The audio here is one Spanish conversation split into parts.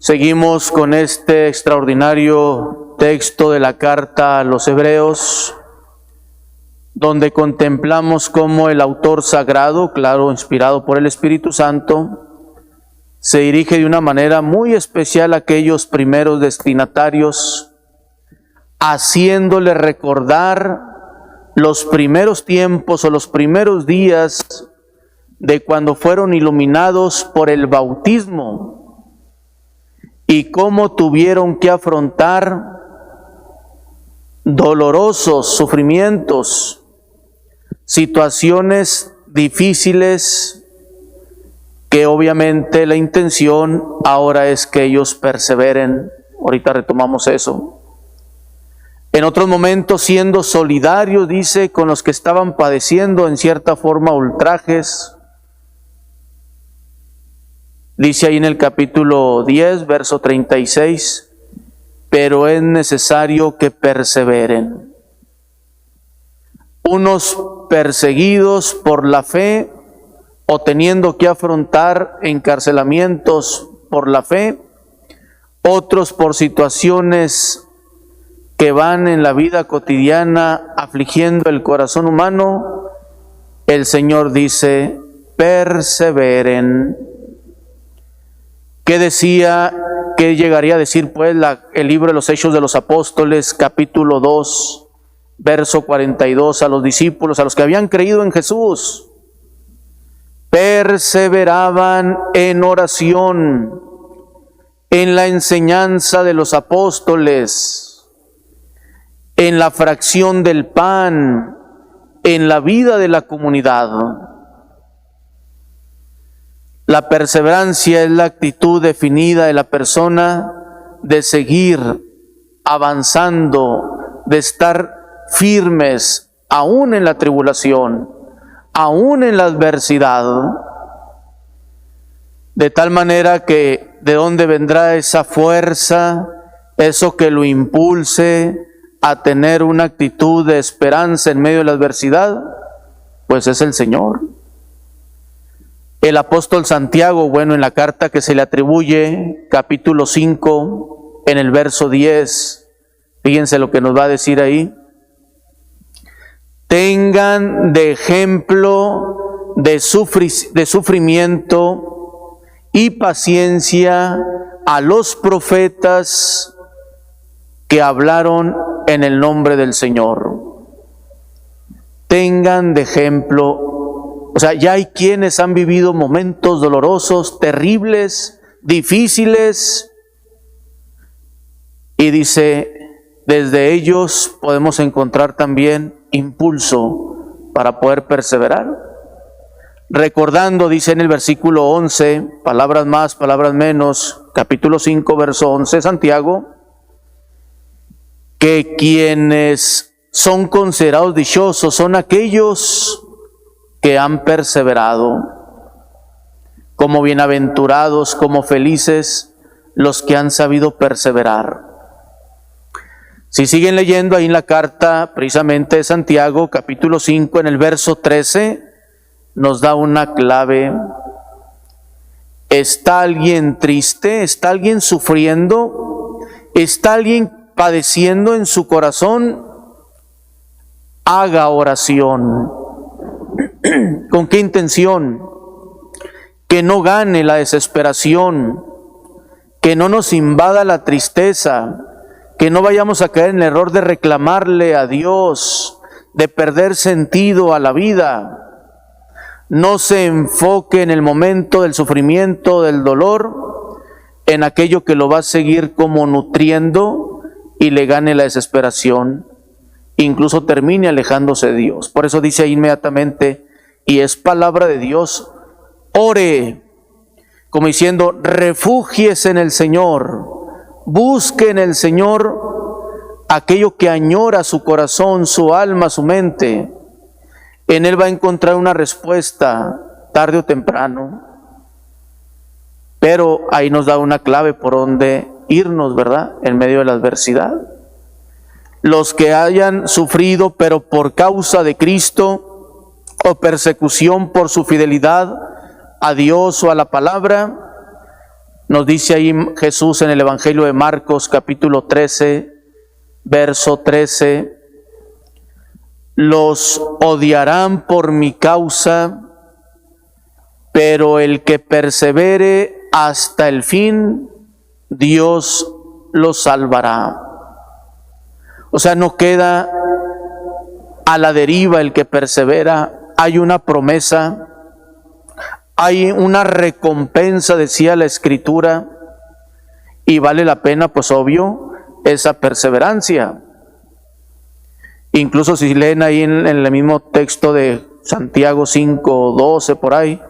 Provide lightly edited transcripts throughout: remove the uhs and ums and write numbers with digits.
Seguimos con este extraordinario texto de la carta a los Hebreos, donde contemplamos cómo el autor sagrado, claro, inspirado por el Espíritu Santo, se dirige de una manera muy especial a aquellos primeros destinatarios, haciéndole recordar los primeros tiempos o los primeros días de cuando fueron iluminados por el bautismo y cómo tuvieron que afrontar dolorosos sufrimientos, situaciones difíciles, que obviamente la intención ahora es que ellos perseveren. Ahorita retomamos eso. En otros momentos, siendo solidarios, dice, con los que estaban padeciendo en cierta forma ultrajes. Dice ahí en el capítulo 10, verso 36, pero es necesario que perseveren. Unos perseguidos por la fe o teniendo que afrontar encarcelamientos por la fe, otros por situaciones que van en la vida cotidiana afligiendo el corazón humano. El Señor dice, perseveren. ¿Qué decía, qué llegaría a decir pues el libro de los Hechos de los Apóstoles, capítulo 2, verso 42, a los discípulos, a los que habían creído en Jesús? Perseveraban en oración, en la enseñanza de los apóstoles, en la fracción del pan, en la vida de la comunidad. La perseverancia es la actitud definida de la persona de seguir avanzando, de estar firmes aún en la tribulación, aún en la adversidad, de tal manera que de dónde vendrá esa fuerza, eso que lo impulse a tener una actitud de esperanza en medio de la adversidad, pues es el Señor. El apóstol Santiago, en la carta que se le atribuye, capítulo 5, en el verso 10, fíjense lo que nos va a decir ahí. Tengan de ejemplo de sufrimiento y paciencia a los profetas que hablaron en el nombre del Señor. Tengan de ejemplo. O sea, ya hay quienes han vivido momentos dolorosos, terribles, difíciles, y dice, desde ellos podemos encontrar también impulso para poder perseverar. Recordando, dice en el versículo 11, palabras más, palabras menos, capítulo 5, verso 11, Santiago, que quienes son considerados dichosos son aquellos que han perseverado, como bienaventurados, como felices los que han sabido perseverar. Si siguen leyendo ahí en la carta precisamente de Santiago, capítulo 5, en el verso 13, nos da una clave. ¿Está alguien triste? ¿Está alguien sufriendo? ¿Está alguien padeciendo en su corazón? Haga oración. ¿Con qué intención? Que no gane la desesperación, que no nos invada la tristeza, que no vayamos a caer en el error de reclamarle a Dios, de perder sentido a la vida. No se enfoque en el momento del sufrimiento, del dolor, en aquello que lo va a seguir como nutriendo y le gane la desesperación, incluso termine alejándose de Dios. Por eso dice ahí inmediatamente, y es palabra de Dios, ore, como diciendo, refúgiese en el Señor, busque en el Señor aquello que añora su corazón, su alma, su mente. En Él va a encontrar una respuesta, tarde o temprano. Pero ahí nos da una clave por donde irnos, ¿verdad? En medio de la adversidad. Los que hayan sufrido, pero por causa de Cristo, o persecución por su fidelidad a Dios o a la palabra, Nos dice ahí Jesús en el Evangelio de Marcos, capítulo 13, verso 13, los odiarán por mi causa, pero el que persevere hasta el fin, Dios lo salvará. O sea, no queda a la deriva el que persevera, hay una promesa, hay una recompensa, decía la Escritura, y vale la pena, pues obvio, esa perseverancia. Incluso si leen ahí en el mismo texto de Santiago 5:12 por ahí,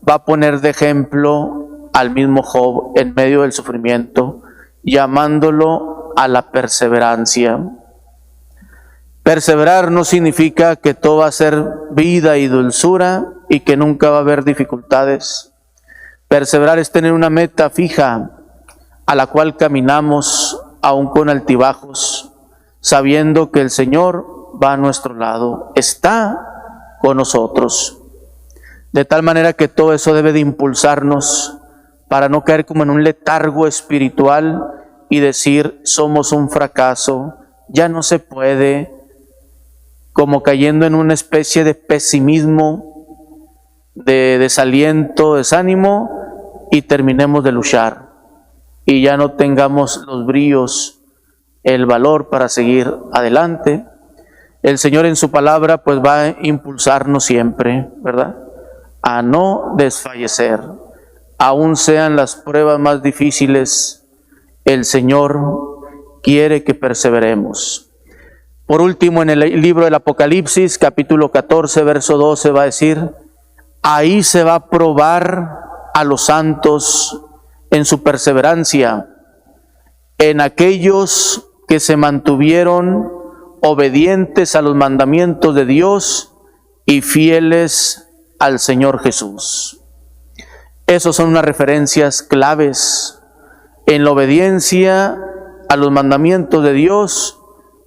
va a poner de ejemplo al mismo Job en medio del sufrimiento, llamándolo a la perseverancia. Perseverar no significa que todo va a ser vida y dulzura y que nunca va a haber dificultades. Perseverar es tener una meta fija a la cual caminamos aún con altibajos, sabiendo que el Señor va a nuestro lado, está con nosotros. De tal manera que todo eso debe de impulsarnos para no caer como en un letargo espiritual y decir somos un fracaso, ya no se puede, como cayendo en una especie de pesimismo, de desaliento, desánimo, y terminemos de luchar y ya no tengamos los bríos, el valor para seguir adelante. El Señor en su palabra pues va a impulsarnos siempre, ¿verdad?, a no desfallecer. Aún sean las pruebas más difíciles, el Señor quiere que perseveremos. Por último, en el libro del Apocalipsis, capítulo 14, verso 12, va a decir, ahí se va a probar a los santos en su perseverancia, en aquellos que se mantuvieron obedientes a los mandamientos de Dios y fieles al Señor Jesús. Esas son unas referencias claves en la obediencia a los mandamientos de Dios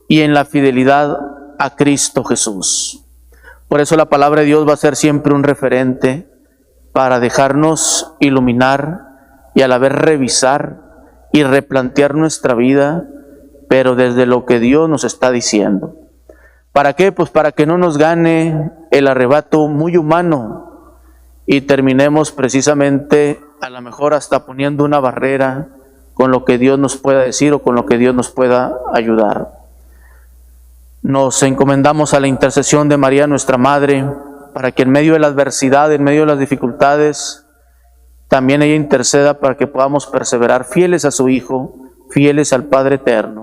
y en la fidelidad a Cristo Jesús. Por eso la palabra de Dios va a ser siempre un referente para dejarnos iluminar y a la vez revisar y replantear nuestra vida, pero desde lo que Dios nos está diciendo. ¿Para qué? Pues para que no nos gane el arrebato muy humano y terminemos precisamente a lo mejor hasta poniendo una barrera con lo que Dios nos pueda decir o con lo que Dios nos pueda ayudar. Nos encomendamos a la intercesión de María, nuestra Madre, para que en medio de la adversidad, en medio de las dificultades, también ella interceda para que podamos perseverar fieles a su Hijo, fieles al Padre Eterno.